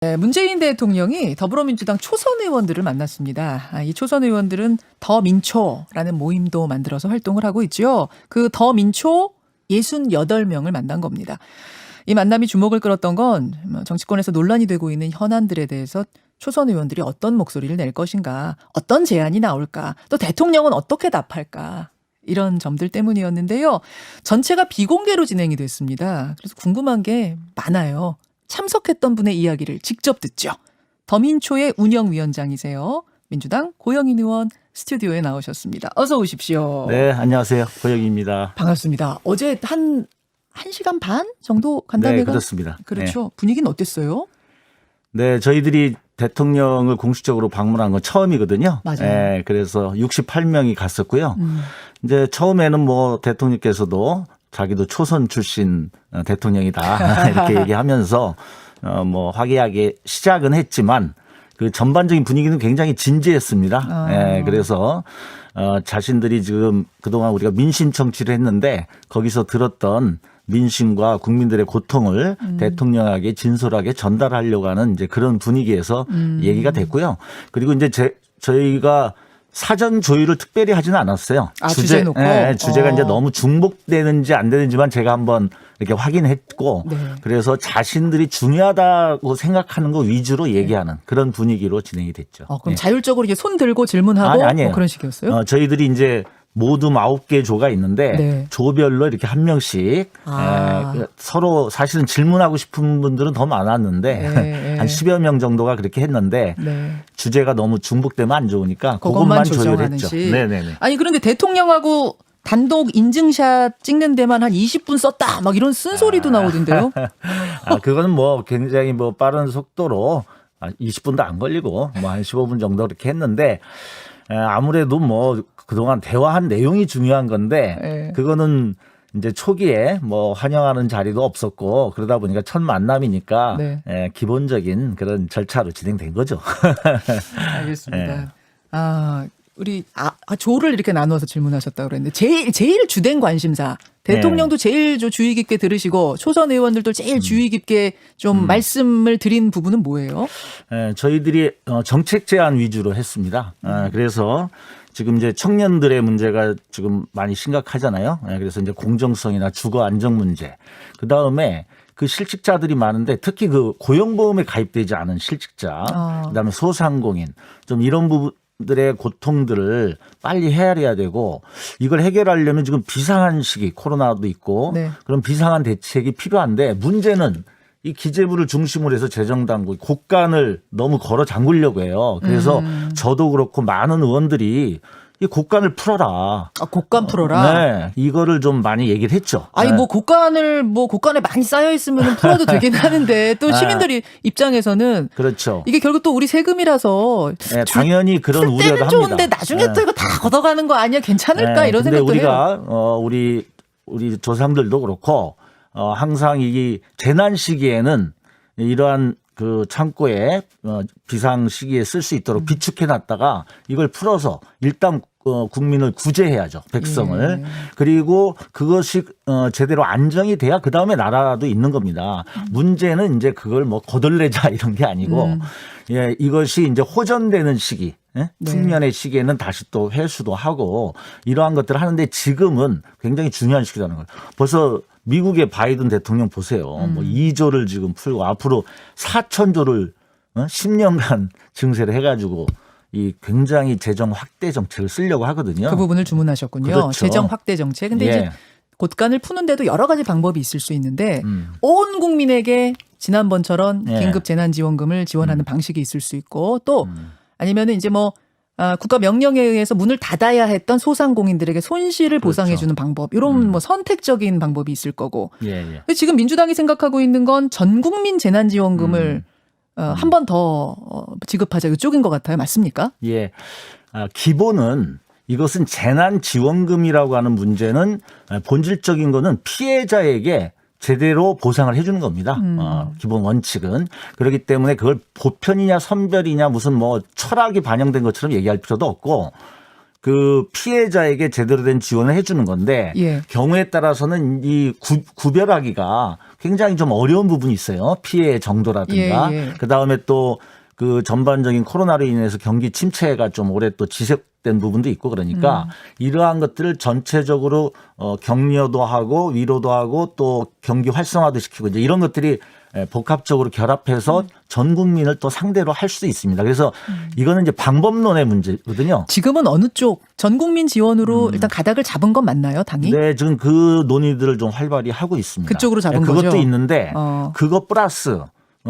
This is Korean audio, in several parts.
네, 문재인 대통령이 더불어민주당 초선 의원들을 만났습니다. 이 초선 의원들은 더민초라는 모임도 만들어서 활동을 하고 있죠. 그 더민초 68명을 만난 겁니다. 이 만남이 주목을 끌었던 건 정치권에서 논란이 되고 있는 현안들에 대해서 초선 의원들이 어떤 목소리를 낼 것인가, 어떤 제안이 나올까, 또 대통령은 어떻게 답할까, 이런 점들 때문이었는데요. 전체가 비공개로 진행이 됐습니다. 그래서 궁금한 게 많아요. 참석했던 분의 이야기를 직접 듣죠. 더민초의 운영위원장이세요. 민주당 고영인 의원 스튜디오에 나오셨습니다. 어서 오십시오. 네, 안녕하세요. 고영입니다. 반갑습니다. 어제 한 1시간 반 정도 간담회가? 네, 그렇습니다. 그렇죠. 네. 분위기는 어땠어요? 네, 저희들이 대통령을 공식적으로 방문한 건 처음이거든요. 맞아요. 네, 그래서 68명이 갔었고요. 이제 처음에는 뭐 대통령께서도 자기도 초선 출신 대통령이다 이렇게 얘기하면서 뭐 화기애애하게 시작은 했지만 그 전반적인 분위기는 굉장히 진지했습니다. 예, 그래서 자신들이 지금 그동안 우리가 민심 정치를 했는데 거기서 들었던 민심과 국민들의 고통을 대통령에게 진솔하게 전달하려고 하는 이제 그런 분위기에서 얘기가 됐고요. 그리고 이제 저희가 사전 조율을 특별히 하지는 않았어요. 주제 놓고? 네, 주제가 이제 너무 중복되는지 안 되는지만 제가 한번 이렇게 확인했고, 네. 그래서 자신들이 중요하다고 생각하는 거 위주로 얘기하는 그런 분위기로 진행이 됐죠. 그럼 예. 자율적으로 이렇게 손 들고 질문하고 아니에요. 뭐 그런 식이었어요? 저희들이 이제 모두 9개 조가 있는데 네. 조별로 이렇게 한 명씩 서로 사실은 질문하고 싶은 분들은 더 많았는데 네. 한 10여 명 정도가 그렇게 했는데 네. 주제가 너무 중복되면 안 좋으니까 그것만 그것만 조율했죠. 조정하는지. 네네네. 아니 그런데 대통령하고 단독 인증샷 찍는 데만 한 20분 썼다 막 이런 쓴소리도 나오던데요. 그거는 뭐 굉장히 뭐 빠른 속도로 20분도 안 걸리고 뭐 한 15분 정도 그렇게 했는데 아무래도 뭐 그동안 대화한 내용이 중요한 건데 네. 그거는 이제 초기에 뭐 환영하는 자리도 없었고 그러다 보니까 첫 만남이니까 네. 기본적인 그런 절차로 진행된 거죠. 알겠습니다. 우리 조를 이렇게 나누어서 질문하셨다고 그랬는데 제일 주된 관심사 대통령도 제일 주의 깊게 들으시고 초선 의원들도 제일 주의 깊게 좀 말씀을 드린 부분은 뭐예요? 저희들이 정책 제안 위주로 했습니다. 그래서 지금 이제 청년들의 문제가 지금 많이 심각하잖아요. 그래서 이제 공정성이나 주거 안정 문제, 그 다음에 그 실직자들이 많은데 특히 그 고용보험에 가입되지 않은 실직자, 그다음에 소상공인 좀 이런 부분들의 고통들을 빨리 헤아려야 되고 이걸 해결하려면 지금 비상한 시기 코로나도 있고 네. 그런 비상한 대책이 필요한데 문제는 이 기재부를 중심으로 해서 재정당국이 곳간을 너무 걸어 잠그려고 해요. 그래서 저도 그렇고 많은 의원들이 이 곳간을 풀어라. 곳간 풀어라. 네, 이거를 좀 많이 얘기를 했죠. 아니 뭐 곳간에 많이 쌓여 있으면 풀어도 되긴 하는데 또 시민들이 입장에서는 그렇죠. 이게 결국 또 우리 세금이라서 네, 당연히 그런 풀 때는 우려도 좋은데 합니다. 나중에 또 이거 다 걷어가는 거 아니야? 괜찮을까? 이런 근데 생각도 우리가 해요. 우리 조상들도 그렇고 항상 이 재난 시기에는 이러한 그 창고에 비상 시기에 쓸 수 있도록 비축해 놨다가 이걸 풀어서 일단 국민을 구제해야죠. 백성을. 예. 그리고 그것이 제대로 안정이 돼야 그다음에 나라도 있는 겁니다. 문제는 이제 그걸 뭐 거덜내자 이런 게 아니고 예, 이것이 이제 호전되는 시기. 예? 네. 풍년의 시기에는 다시 또 회수도 하고 이러한 것들을 하는데 지금은 굉장히 중요한 시기라는 거예요. 벌써 미국의 바이든 대통령 보세요. 뭐 2조를 지금 풀고 앞으로 4천조를 10년간 증세를 해가지고 이 굉장히 재정 확대 정책을 쓰려고 하거든요. 그 부분을 주문하셨군요. 그렇죠. 재정 확대 정책. 근데 예. 이제 곳간을 푸는데도 여러 가지 방법이 있을 수 있는데 온 국민에게 지난번처럼 예. 긴급 재난지원금을 지원하는 방식이 있을 수 있고 또 아니면은 이제 뭐 국가 명령에 의해서 문을 닫아야 했던 소상공인들에게 손실을 보상해 주는 방법. 이런 뭐 선택적인 방법이 있을 거고. 예. 근데 지금 민주당이 생각하고 있는 건 전 국민 재난지원금을 한 번 더 지급하자 이쪽인 것 같아요. 맞습니까? 예. 기본은 이것은 재난지원금이라고 하는 문제는 본질적인 거는 피해자에게 제대로 보상을 해 주는 겁니다. 기본 원칙은. 그렇기 때문에 그걸 보편이냐 선별이냐 무슨 뭐 철학이 반영된 것처럼 얘기할 필요도 없고 그 피해자에게 제대로 된 지원을 해주는 건데 예. 경우에 따라서는 이 구별하기가 굉장히 좀 어려운 부분이 있어요. 피해 정도라든가 예, 예. 그다음에 또 그 전반적인 코로나로 인해서 경기 침체가 좀 오래 또 지속된 부분도 있고 그러니까 이러한 것들을 전체적으로 격려도 하고 위로도 하고 또 경기 활성화도 시키고 이제 이런 것들이 복합적으로 결합해서 전 국민을 또 상대로 할 수 있습니다. 그래서 이거는 이제 방법론의 문제거든요. 지금은 어느 쪽 전 국민 지원으로 일단 가닥을 잡은 건 맞나요, 당이? 네, 지금 그 논의들을 좀 활발히 하고 있습니다. 그쪽으로 잡은 그것도 거죠? 있는데 그것 플러스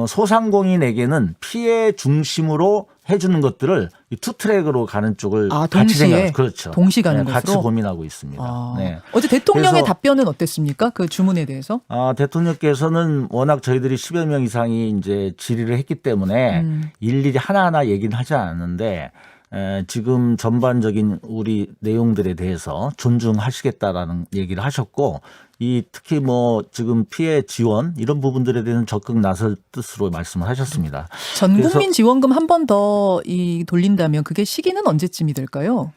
소상공인에게는 피해 중심으로 해주는 것들을 이 투트랙으로 가는 쪽을 같이 동시에 생각, 그렇죠. 동시 가는 같이 것으로 고민하고 있습니다. 네. 어제 대통령의 그래서 답변은 어땠습니까? 그 주문에 대해서? 대통령께서는 워낙 저희들이 10여 명 이상이 이제 질의를 했기 때문에 일일이 하나하나 얘기는 하지 않았는데 지금 전반적인 우리 내용들에 대해서 존중하시겠다라는 얘기를 하셨고 특히 뭐 지금 피해 지원 이런 부분들에 대해서는 적극 나설 뜻으로 말씀을 하셨습니다. 전 국민 지원금 한 번 더 돌린다면 그게 시기는 언제쯤이 될까요?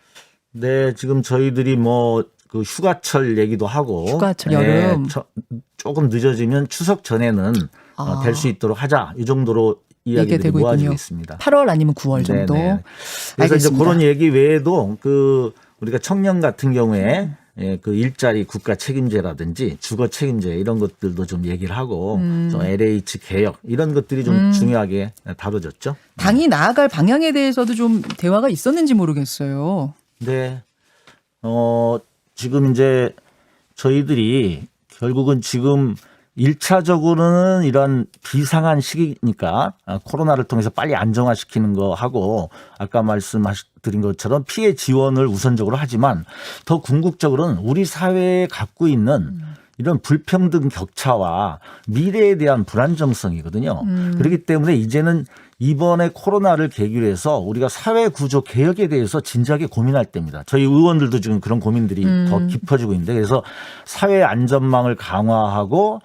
네, 지금 저희들이 뭐 그 휴가철 얘기도 하고 휴가철 여름 조금 늦어지면 추석 전에는 될 수 있도록 하자 이 정도로 이야기들이 모아지고 있습니다. 8월 아니면 9월 정도. 네네. 그래서 이제 그런 얘기 외에도 우리가 청년 같은 경우에 그 일자리 국가 책임제라든지 주거 책임제 이런 것들도 좀 얘기를 하고 좀 LH 개혁 이런 것들이 좀 중요하게 다뤄졌죠. 당이 나아갈 방향에 대해서도 좀 대화가 있었는지 모르겠어요. 네. 지금 이제 저희들이 결국은 지금 1차적으로는 이런 비상한 시기니까 코로나를 통해서 빨리 안정화시키는 거 하고 아까 말씀드린 것처럼 피해 지원을 우선적으로 하지만 더 궁극적으로는 우리 사회에 갖고 있는 이런 불평등 격차와 미래에 대한 불안정성이거든요. 그렇기 때문에 이제는 이번에 코로나를 계기로 해서 우리가 사회 구조 개혁에 대해서 진지하게 고민할 때입니다. 저희 의원들도 지금 그런 고민들이 더 깊어지고 있는데 그래서 사회 안전망을 강화하고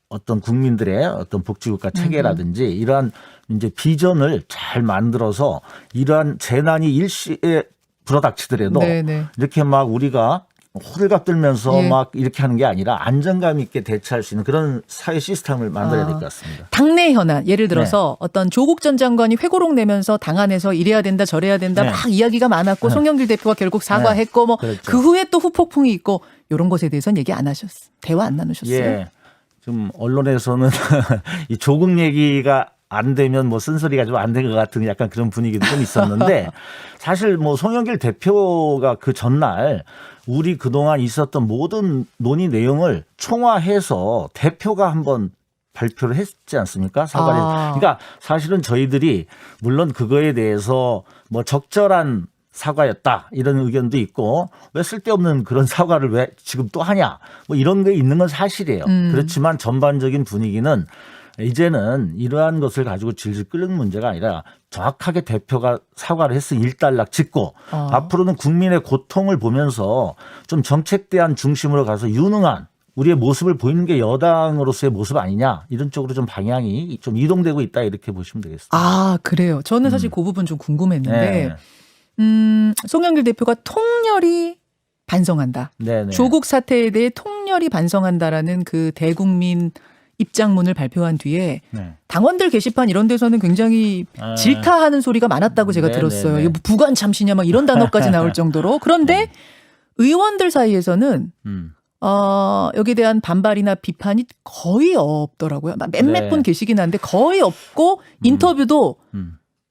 어떤 국민들의 어떤 복지국가 체계라든지 이러한 이제 비전을 잘 만들어서 이러한 재난이 일시에 불어닥치더라도 네네. 이렇게 막 우리가 호들갑 들면서 막 이렇게 하는 게 아니라 안정감 있게 대처할 수 있는 그런 사회 시스템을 만들어야 될 것 같습니다. 당내 현안 예를 들어서 어떤 조국 전 장관이 회고록 내면서 당 안에서 이래야 된다 저래야 된다 막 이야기가 많았고 송영길 대표가 결국 사과했고 뭐 그 후에 또 후폭풍이 있고 이런 것에 대해서는 얘기 안 하셨어요. 대화 안 나누셨어요. 예. 지금 언론에서는 이 조국 얘기가 안 되면 뭐 쓴소리가 좀 안 된 것 같은 약간 그런 분위기도 좀 있었는데 사실 뭐 송영길 대표가 그 전날 우리 그동안 있었던 모든 논의 내용을 총화해서 대표가 한번 발표를 했지 않습니까? 사과를. 그러니까 사실은 저희들이 물론 그거에 대해서 뭐 적절한 사과였다 이런 의견도 있고 왜 쓸데없는 그런 사과를 왜 지금 또 하냐 뭐 이런 게 있는 건 사실이에요. 그렇지만 전반적인 분위기는 이제는 이러한 것을 가지고 질질 끓는 문제가 아니라 정확하게 대표가 사과를 했으니 일단락 짓고 앞으로는 국민의 고통을 보면서 좀 정책 대안 중심으로 가서 유능한 우리의 모습을 보이는 게 여당으로서의 모습 아니냐 이런 쪽으로 좀 방향이 좀 이동되고 있다 이렇게 보시면 되겠습니다. 아 그래요. 저는 사실 그 부분 좀 궁금했는데 송영길 대표가 통렬히 반성한다. 네네. 조국 사태에 대해 통렬히 반성한다라는 그 대국민 입장문을 발표한 뒤에 당원들 게시판 이런 데서는 굉장히 질타하는 소리가 많았다고 제가 들었어요. 이거 부관 참시냐 막 이런 단어까지 나올 정도로. 그런데 의원들 사이에서는 여기에 대한 반발이나 비판이 거의 없더라고요. 몇몇 분 계시긴 한데 거의 없고 인터뷰도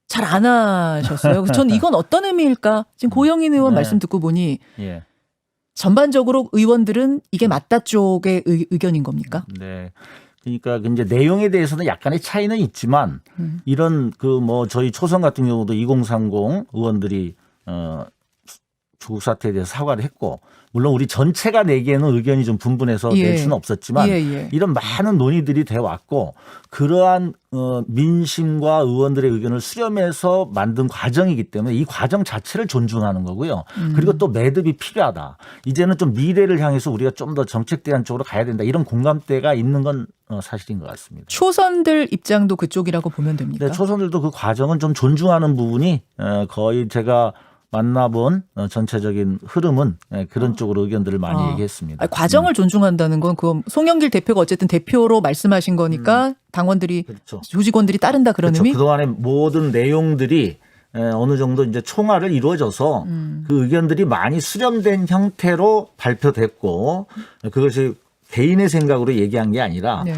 잘 안 하셨어요. 그래서 전 이건 어떤 의미일까? 지금 고영인 의원 말씀 듣고 보니 전반적으로 의원들은 이게 맞다 쪽의 의견인 겁니까? 네. 그러니까 이제 내용에 대해서는 약간의 차이는 있지만 이런 그 뭐 저희 초선 같은 경우도 2030 의원들이 조국 사태에 대해서 사과를 했고 물론 우리 전체가 내기에는 의견이 좀 분분해서 낼 수는 없었지만 이런 많은 논의들이 돼 왔고 그러한 민심과 의원들의 의견을 수렴해서 만든 과정이기 때문에 이 과정 자체를 존중하는 거고요. 그리고 또 매듭이 필요하다. 이제는 좀 미래를 향해서 우리가 좀 더 정책 대안 쪽으로 가야 된다. 이런 공감대가 있는 건 사실인 것 같습니다. 초선들 입장도 그쪽이라고 보면 됩니까? 네, 초선들도 그 과정은 좀 존중하는 부분이 거의 제가 만나본 전체적인 흐름은 그런 쪽으로 의견들을 많이 얘기했습니다. 아니, 과정을 존중한다는 건 그 송영길 대표가 어쨌든 대표로 말씀하신 거니까 당원들이 그렇죠. 조직원들이 따른다 그런 그렇죠. 의미? 그동안의 모든 내용들이 어느 정도 이제 총괄을 이루어져서 그 의견들이 많이 수렴된 형태로 발표됐고 그것이 개인의 생각으로 얘기한 게 아니라 네.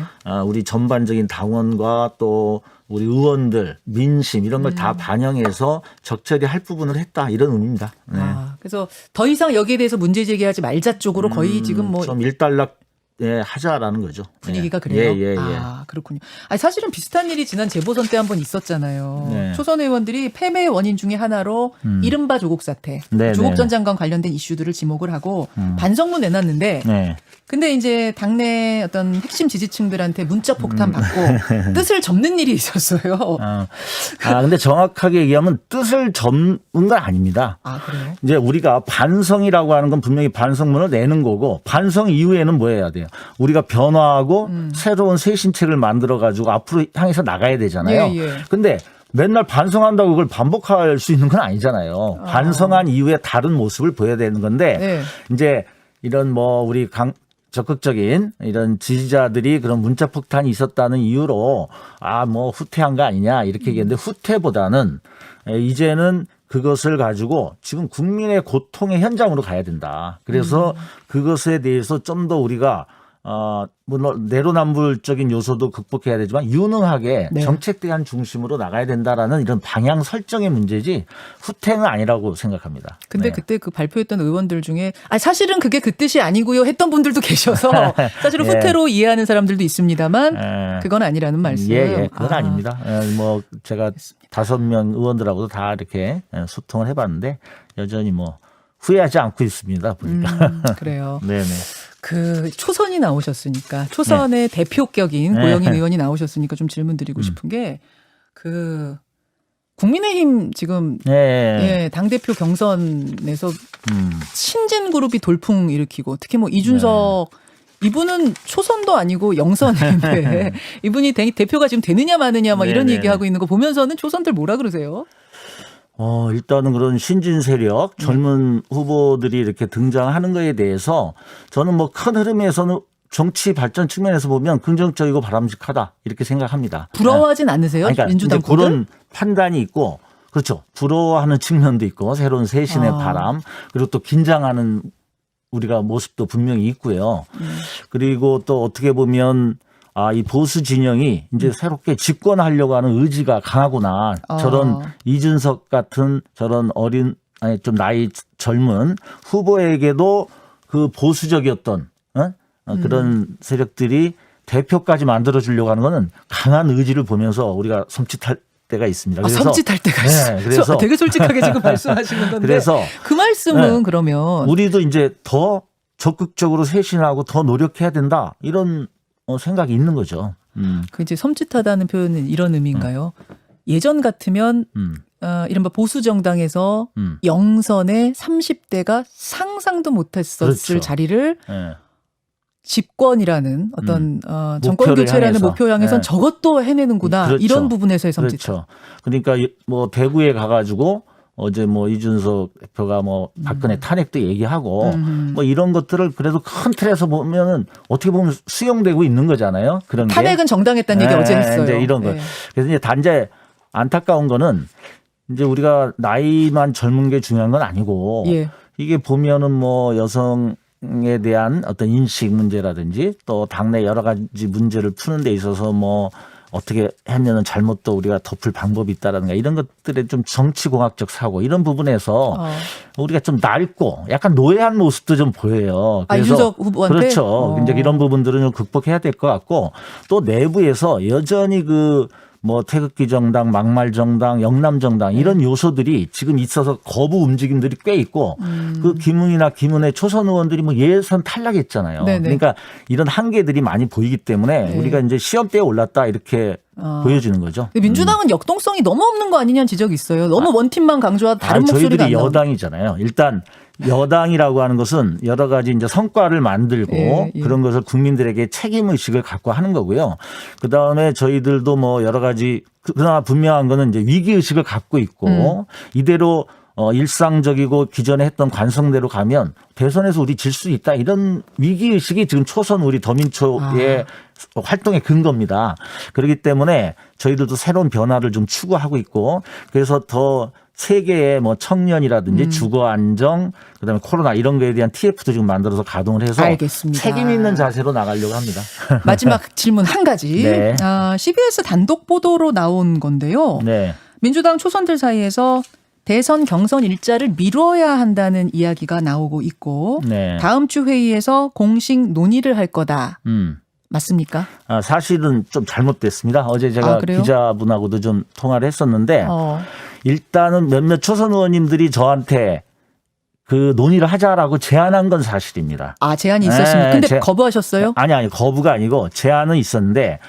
우리 전반적인 당원과 또 우리 의원들 민심 이런 걸 다 반영해서 적절히 할 부분을 했다 이런 의미입니다. 네. 그래서 더 이상 여기에 대해서 문제 제기하지 말자 쪽으로 거의 지금 뭐 좀 일단락 하자라는 거죠. 분위기가 그래요. 예. 그렇군요. 아니, 사실은 비슷한 일이 지난 재보선 때 한번 있었잖아요. 네. 초선 의원들이 패배의 원인 중에 하나로 이른바 조국 사태, 네, 조국 네, 전 장관 관련된 이슈들을 지목을 하고 반성문 내놨는데 네. 근데 이제 당내 어떤 핵심 지지층들한테 문자 폭탄 받고 뜻을 접는 일이 있었어요. 근데 정확하게 얘기하면 뜻을 접는 건 아닙니다. 아, 그래요? 이제 우리가 반성이라고 하는 건 분명히 반성문을 내는 거고 반성 이후에는 뭐 해야 돼요? 우리가 변화하고 새로운 새 신체를 만들어 가지고 앞으로 향해서 나가야 되잖아요. 예. 근데 맨날 반성한다고 그걸 반복할 수 있는 건 아니잖아요. 반성한 이후에 다른 모습을 보여야 되는 건데 네. 이제 이런 뭐 우리 적극적인 이런 지지자들이 그런 문자 폭탄이 있었다는 이유로 뭐 후퇴한 거 아니냐 이렇게 얘기했는데 후퇴보다는 이제는 그것을 가지고 지금 국민의 고통의 현장으로 가야 된다. 그래서 그것에 대해서 좀 더 우리가 물론 내로남불적인 요소도 극복해야 되지만 유능하게 네. 정책 대안 중심으로 나가야 된다라는 이런 방향 설정의 문제지 후퇴는 아니라고 생각합니다. 근데 네. 그때 그 발표했던 의원들 중에 사실은 그게 그 뜻이 아니고요 했던 분들도 계셔서 사실은 예. 후퇴로 이해하는 사람들도 있습니다만 그건 아니라는 말씀이에요. 그건 아닙니다. 뭐 제가 5명 의원들하고도 다 이렇게 소통을 해봤는데 여전히 뭐 후회하지 않고 있습니다. 보니까. 그래요. 네네. 그 초선이 나오셨으니까 초선의 대표격인 고영인 의원이 나오셨으니까 좀 질문 드리고 싶은 게 그 국민의힘 지금 당대표 경선에서 신진 그룹이 돌풍 일으키고 특히 뭐 이준석 이분은 초선도 아니고 영선인데 이분이 대표가 지금 되느냐 마느냐 막 이런 얘기하고 있는 거 보면서는 초선들 뭐라 그러세요? 일단은 그런 신진 세력, 젊은 후보들이 이렇게 등장하는 거에 대해서 저는 뭐 큰 흐름에서는 정치 발전 측면에서 보면 긍정적이고 바람직하다 이렇게 생각합니다. 부러워하진 않으세요? 그러니까 민주당 이제 그런 판단이 있고 그렇죠. 부러워하는 측면도 있고 새로운 쇄신의 바람 그리고 또 긴장하는 우리가 모습도 분명히 있고요. 그리고 또 어떻게 보면 이 보수 진영이 이제 새롭게 집권하려고 하는 의지가 강하구나. 저런 이준석 같은 저런 좀 나이 젊은 후보에게도 그 보수적이었던 그런 세력들이 대표까지 만들어주려고 하는 거는 강한 의지를 보면서 우리가 섬찟할 때가 있습니다. 그래서 섬찟할 때가 있어요. 그래서 되게 솔직하게 지금 말씀하시는 건데. 그래서 그 말씀은 그러면 우리도 이제 더 적극적으로 쇄신하고 더 노력해야 된다. 이런 생각이 있는 거죠. 그 이제 섬찟하다는 표현은 이런 의미인가요? 예전 같으면 이른바 보수 정당에서 영선의 30대가 상상도 못했었을 그렇죠. 자리를 네. 집권이라는 어떤 정권 교체라는 목표 향해선 저것도 해내는구나. 그렇죠. 이런 부분에서의 섬찟. 그렇죠. 그러니까 뭐 대구에 가가지고 어제 뭐 이준석 대표가 뭐 박근혜 탄핵도 얘기하고 뭐 이런 것들을 그래도 큰 틀에서 보면은 어떻게 보면 수용되고 있는 거잖아요. 그런 탄핵은 정당했다는 얘기 어제 했어요. 이제 이런 거. 그래서 이제 단지 안타까운 거는 이제 우리가 나이만 젊은 게 중요한 건 아니고 이게 보면은 뭐 여성에 대한 어떤 인식 문제라든지 또 당내 여러 가지 문제를 푸는 데 있어서 뭐 어떻게 하면은 잘못도 우리가 덮을 방법이 있다라든가 이런 것들의 좀 정치공학적 사고 이런 부분에서 우리가 좀 낡고 약간 노예한 모습도 좀 보여요. 그래서 이준석 후보한테? 그렇죠. 이제 이런 부분들은 좀 극복해야 될 것 같고 또 내부에서 여전히 뭐 태극기 정당, 막말 정당, 영남 정당 이런 요소들이 지금 있어서 거부 움직임들이 꽤 있고 그 김은혜 초선 의원들이 뭐 예선 탈락했잖아요. 네네. 그러니까 이런 한계들이 많이 보이기 때문에 우리가 이제 시험대에 올랐다 이렇게 보여지는 거죠. 민주당은 역동성이 너무 없는 거 아니냐는 지적이 있어요. 너무 원팀만 강조하다 다른 목소리가 안 저희들이 나오고. 여당이잖아요. 일단 여당이라고 하는 것은 여러 가지 이제 성과를 만들고 그런 것을 국민들에게 책임 의식을 갖고 하는 거고요. 그 다음에 저희들도 뭐 여러 가지 그러나 분명한 거는 이제 위기 의식을 갖고 있고 이대로 일상적이고 기존에 했던 관성대로 가면 대선에서 우리 질 수 있다 이런 위기의식이 지금 초선 우리 더민초의 활동의 근거입니다. 그렇기 때문에 저희들도 새로운 변화를 좀 추구하고 있고 그래서 더 세계의 뭐 청년이라든지 주거 안정 그다음에 코로나 이런 거에 대한 TF도 지금 만들어서 가동을 해서 알겠습니다. 책임 있는 자세로 나가려고 합니다. 마지막 질문 한 가지. 네. CBS 단독 보도로 나온 건데요. 네. 민주당 초선들 사이에서 대선 경선 일자를 미뤄야 한다는 이야기가 나오고 있고 네. 다음 주 회의에서 공식 논의를 할 거다. 맞습니까? 사실은 좀 잘못됐습니다. 어제 제가 그래요? 기자분하고도 좀 통화를 했었는데 일단은 몇몇 초선 의원님들이 저한테 그 논의를 하자라고 제안한 건 사실입니다. 제안이 있었습니까? 네, 근데 거부하셨어요? 아니 거부가 아니고 제안은 있었는데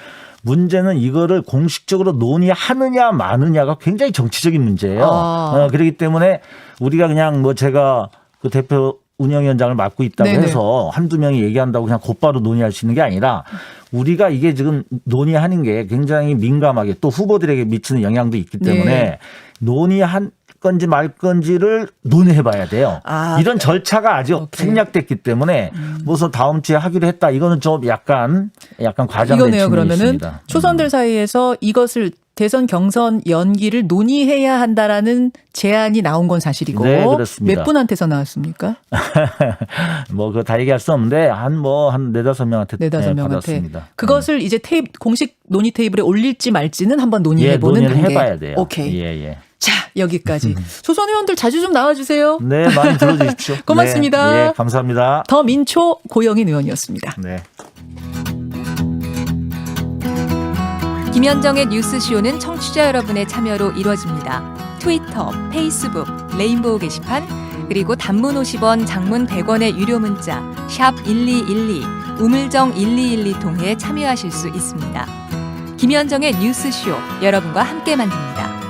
문제는 이거를 공식적으로 논의하느냐 마느냐가 굉장히 정치적인 문제예요. 그렇기 때문에 우리가 그냥 뭐 제가 그 대표 운영위원장을 맡고 있다고 네네. 해서 한두 명이 얘기한다고 그냥 곧바로 논의할 수 있는 게 아니라 우리가 이게 지금 논의하는 게 굉장히 민감하게 또 후보들에게 미치는 영향도 있기 때문에 네. 논의한 건지 말 건지를 논의해 봐야 돼요. 이런 절차가 아직 생략됐기 때문에 무슨 다음 주에 하기로 했다. 이거는 좀 약간 과장된 이거네요. 측면이 그러면은 있습니다. 초선들 사이에서 이것을 대선 경선 연기를 논의해야 한다라는 제안이 나온 건 사실이고 네, 그렇습니다. 몇 분한테서 나왔습니까? 뭐 그거 다 얘기할 수 없는데 한 4-5명한테 받았습니다. 그것을 이제 공식 논의 테이블에 올릴지 말지는 한번 논의해보는 논의를 단계. 해봐야 돼요. 오케이. 예. 자, 여기까지. 초선 의원들 자주 좀 나와주세요. 네, 많이 들어주십시오. 고맙습니다. 네, 감사합니다. 더민초 고영인 의원이었습니다. 네. 김현정의 뉴스쇼는 청취자 여러분의 참여로 이루어집니다. 트위터, 페이스북, 레인보우 게시판, 그리고 단문 50원, 장문 100원의 유료 문자 샵 1212, 우물정 1212 통해 참여하실 수 있습니다. 김현정의 뉴스쇼, 여러분과 함께 만듭니다.